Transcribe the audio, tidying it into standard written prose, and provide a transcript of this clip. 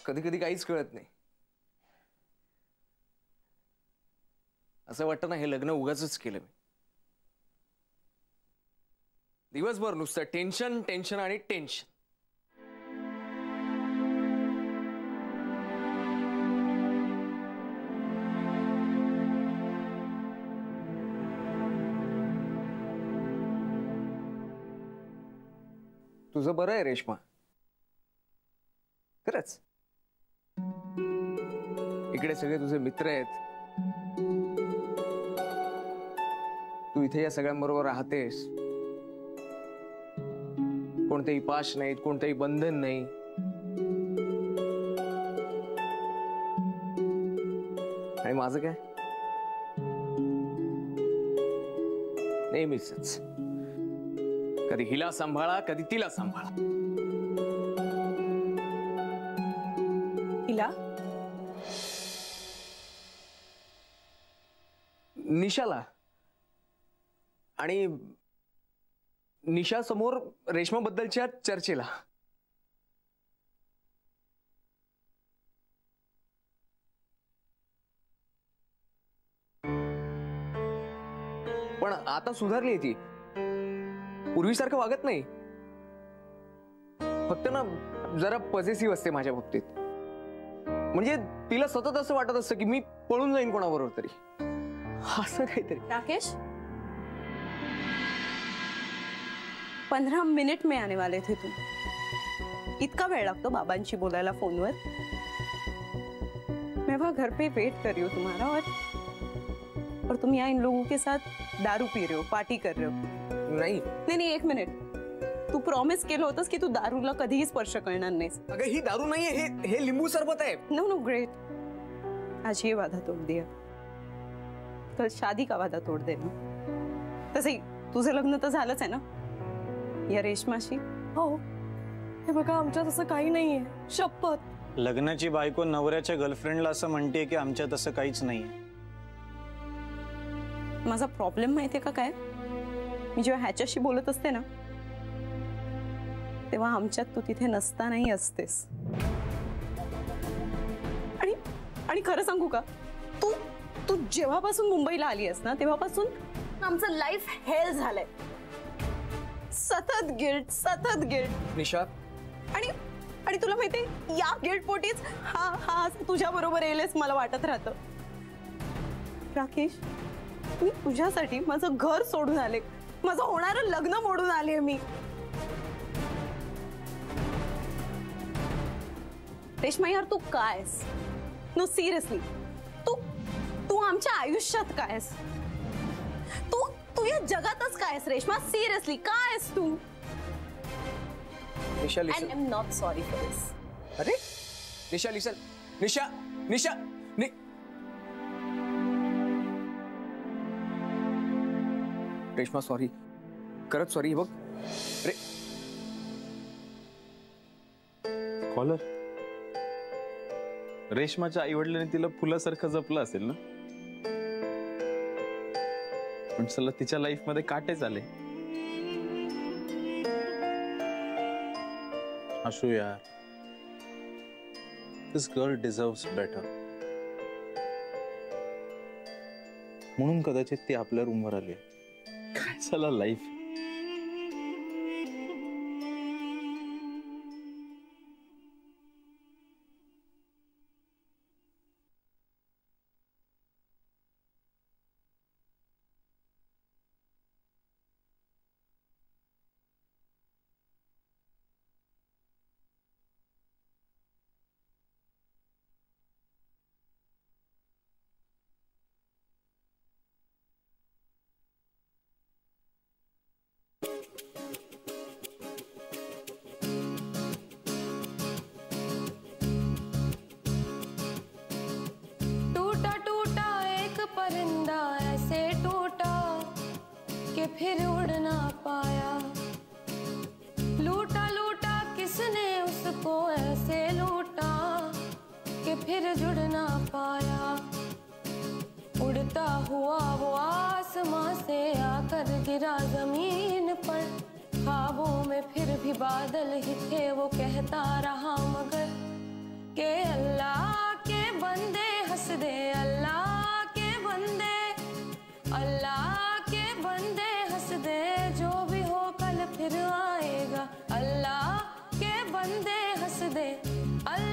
कधी कधी काहीच कळत नाही. असं वाटतं ना हे लग्न उगाचच केलं मी. दिवसभर नुसतं टेन्शन टेन्शन आणि टेन्शन. तुझं बरं आहे रेश्मा, खरंच. इकडे सगळे तुझे मित्र आहेत, तू इथे या सगळ्यांबरोबर राहतेस. कोणतेही पाश नाहीत, कोणतेही बंधन नाही. आणि माझं काय, नेहमीच कधी हिला सांभाळा कधी तिला सांभाळा. हिला? निशाला. आणि निशा समोर रेश्मा बद्दलच्या चर्चेला. पण आता सुधारली ती, पूर्वीसारखं वागत नाही. फक्त ना जरा पॉझिटिव्ह असते माझ्या बाबतीत. म्हणजे तिला सतत असं वाटत असतं की मी पळून जाईन कोणाबरोबर तरी, असं काहीतरी. राकेश, 15 मिनट में आने वाले थे तुम. इतना वेळ लगता बाबांशी बोलायला फोनवर? मैं वहां घर पे वेट कर रही हूँ तुम्हारा, और तुम यहाँ इन लोगों के साथ दारू पी रहे हो, पार्टी कर रहे हो. नहीं नहीं नहीं, एक मिनिट. तू प्रॉमिस केलं होतंस की तू दारूला कधीही स्पर्श करणार नाहीस. अगं ही दारू नाहीये, हे लिंबू सरबत आहे. No no, great. आज ये वादा तोड़ दिया, कल शादी का वादा तोड़ देना. तसंही तुझं लग्न तर झालंच आहे ना या रेश्माशी? हो. हे बघा, आमच्यात असं काही नाहीये, शपथ. लग्नाची बायको नवऱ्याच्या गर्लफ्रेंडला असं म्हणते की आमच्यात असं काहीच नाहीये. माझा प्रॉब्लेम माहितीये का काय? मी जेव्हा ह्याच्याशी बोलत असते ना तेव्हा आमच्यात तू तिथे नसतानाही असतेस. आणि खरं सांगू का, तू तू जेव्हापासून मुंबईला आली आहेस ना तेव्हापासून आमचं लाईफ हेल झालंय. सतत गिल्ट निशा. आणि तुला माहितीये, या गिल्ट पोटीच हा तुझ्या बरोबर येईलच मला वाटत राहतं. राकेश, मी तुझ्यासाठी माझं घर सोडून आले, माझं होणारं लग्न मोडून आले मी. रेश्मा यार, तू काय आहेस? नो सिरियसली, तू आमच्या आयुष्यात काय आहेस? तू या जगातच काय आहेस रेश्मा? सिरियसली काय आहेस तू? निशा लिसन. And I'm not sorry for this. अरे निशा लिसन. निशा रेश्मा सॉरी, करत सॉरी. बघ रे कॉलर, रेश्माच्या आई वडिलांनी तिला फुलासारखं जपलं असेल ना, पण चला तिच्या लाईफ मध्ये काटेच आले. आशू यार, दिस गर्ल डिझर्व्स बेटर. म्हणून कदाचित ती आपल्या रूमवर आली. काय चला लाईफ. के फिर उड़ ना पाया। लूटा लूटा किसने उसको ऐसे लूटा कि फिर जुड़ ना पाया। उड़ता हुआ वो आसमां से आकर गिरा जमीन पर, ख्वाबों में फिर भी बादल ही थे वो कहता रहा मगर के हंस दे, जो भी हो कल फिर आएगा। अल्लाह के बंदे हंस दे, अल्लाह